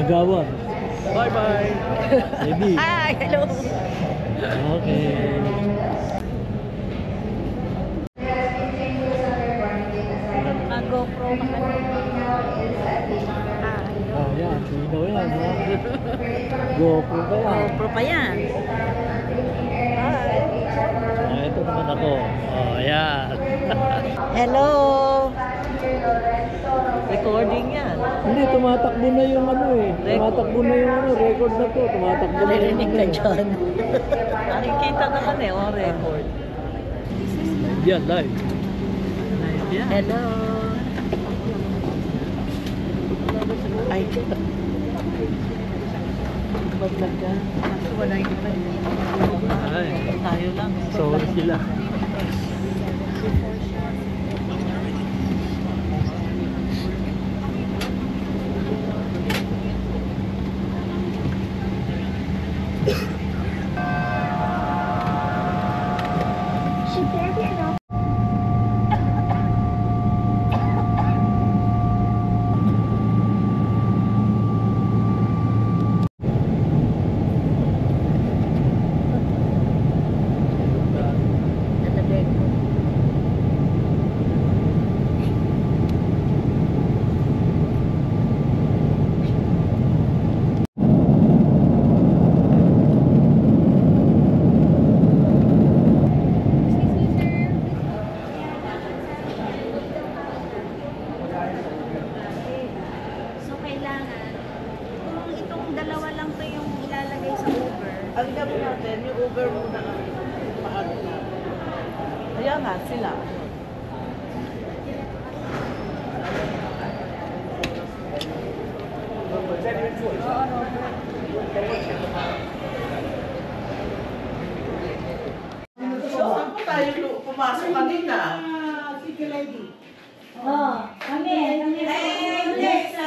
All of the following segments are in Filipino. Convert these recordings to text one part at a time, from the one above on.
Agawan. Bye-bye. Baby. Hi, hello. Okay. Mag-GoPro ka pa. Ah, yan. Sino yan, ha? GoPro pa yan. GoPro pa yan. Hi. Ah, ito naman ako. Oh, ayan. Hello. Recording yan. Hindi, tumatakbo na yung ano eh. Tumatakbo na yung ano, record na to. Tumatakbo na yung Narinig ka ano. dyan. Nakikita naman eh, on record. Yan, live. Live yan. Hello. Ay, mag-vlog ka. Kaso wala yung iba. Ay, Tayo lang. sorry sila. Ang gawin natin, yung Uber muna ang paano na. Ayan nga, sila. Saan pa tayo pumasok kanina? Sige, lady. Oh, kami.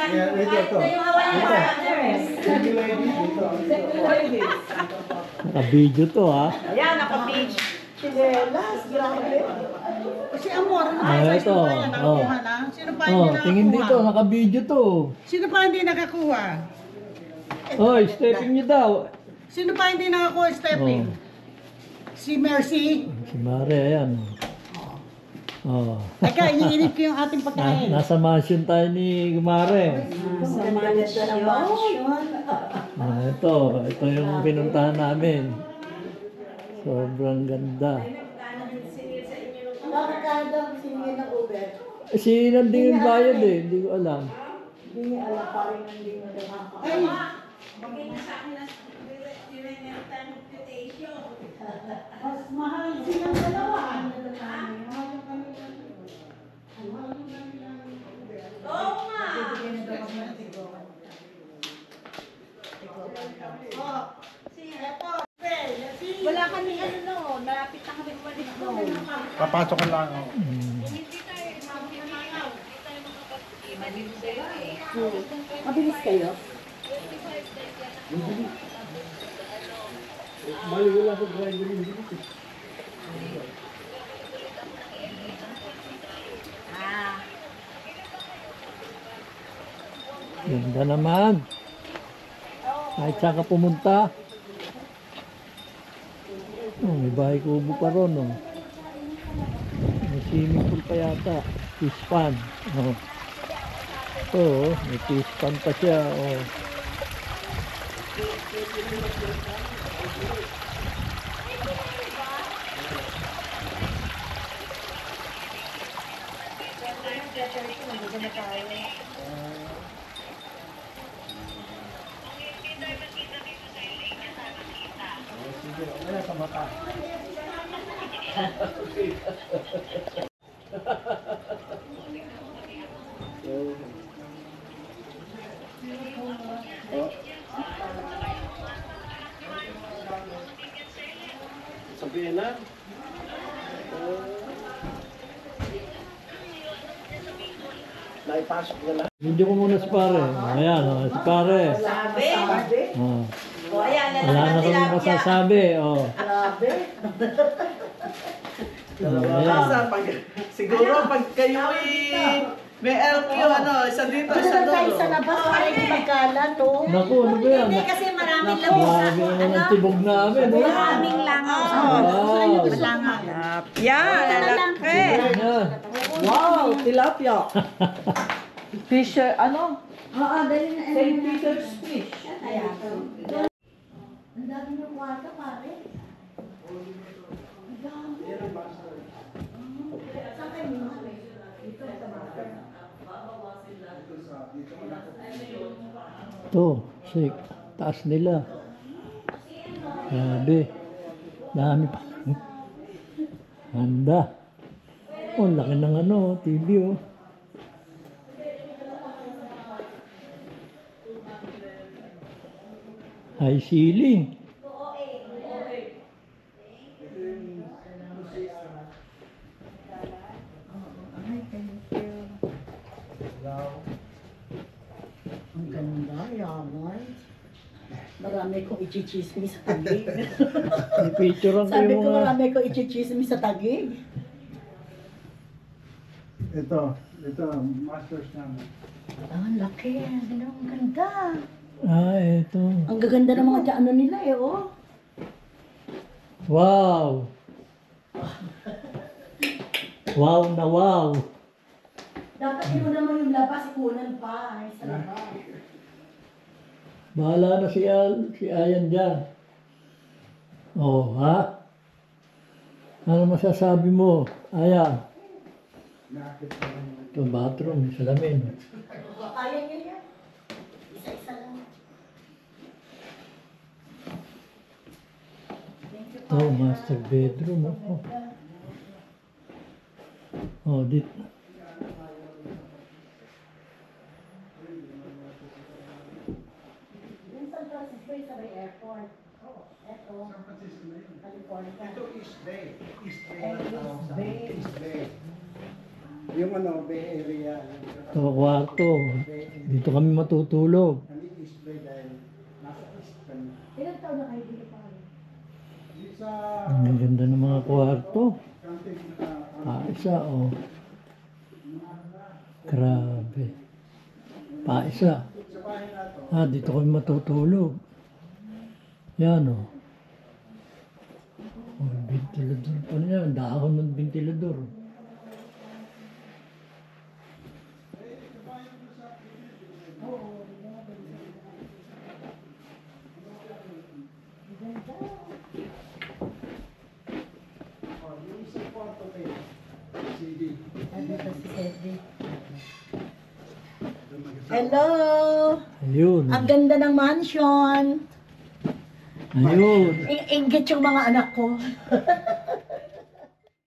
Yeah, ito. Naka-video to, ha? Ayan, naka-page. Chinelas, grabe. Si Amor, Ito. Oh. Sino pa Oh, tingin dito, naka-video to. Sino pa hindi nakakuha? Oy, stepping niyo daw. Sino pa hindi nakakuha stepping? Oh. Si Mercy. Si Mare, ayan. Oh. Teka, iniinip ko yung ating pagkain. Nasa mansion tayo ni Mare. Sa mansion. Ah, ito yung pinuntahan namin. Sobrang ganda. Bakit ka daw sinigyan ng Uber? Si nanding yung bayad eh, hindi ko alam. Hindi niya alam, parang hindi mo nakaka. Ay, mas mahal silang dalawa. Oo nga. Wala kami ano no, malapit na kami bumalik no. Papasok ka lang. Oh. Mabilis kayo? Mali wala sa driver yung dito. Ganda naman. Kahit saan ka pumunta. Oh, may bahay kubo pa ron. Oh. May swimming pool pa yata. Fish pond. Oh. Ito, oh, may fish pond pa siya. Oh. Sabihin na. Naipasok na lang. Video ko muna si pare. Ayan, oh, si pare. Sabi. Oh. O ayan, Wala na kami masasabi. Oh. Grabe. Oh, ayan. Siguro pag kayo May LQ, ano, isa dito, Ano isa lang tayo doon. sa labas para hindi magkalat, oh. Naku, ano ba yan? Hindi kasi maraming Grabe lamesa. naman ang tibog namin, eh. Maraming langaw. Wow! Tilapia, lalaki. Yan. Wow, tilapia. Fisher, ano? Oo, dali na. St. Peter's fish. Ang dami ng kwarto, pare. Ang dami. Saan kayo mga? Dito, sa master. Ito, sik. Taas nila. Grabe. Dami pa. Handa. Oh, laki ng ano, TV, oh. High ceiling. Ang ganda, yaman. Marami kong ichichismis sa tagig. Pipicturean ko Sabi yung ko mga... marami kong ichichismis sa tagig. Ito, masters namin. Ang laki. Ang ganda. Ah, eto. Ang gaganda ng mga ano nila eh, oh. Wow! Wow na wow! Dapat mo naman yung labas, ikunan pa. Ay, sa labas. Bahala na si Ayan dyan. Oh, ha? Ano masasabi mo, Ayan? Ito, bathroom, salamin. Kaya niya yan. Isa-isa lang. Ito, master bedroom. Oh, oh dito. Yung San Francisco yung sa may airport. Eto, California. Ito East Bay. East Bay na tawag sa amin. East Bay. Yung ano, Bay Area. Ito, kwarto. Dito kami matutulog. Hindi East Bay dahil nasa East kami. Ilang taon na kayo dito pa? Dito sa Ang ganda ng mga kwarto. counting Paisa, oh. Grabe. Paisa. sa bahay na to. Ah, dito kami matutulog. Yan, oh. Oh, ventilador pa na yan. Dahon ng ventilador. Yung isang kwarto kayo. CD. Dito si Cedric. Hello! Ayun. Ang ganda ng mansion. Ayun. Inggit yung mga anak ko.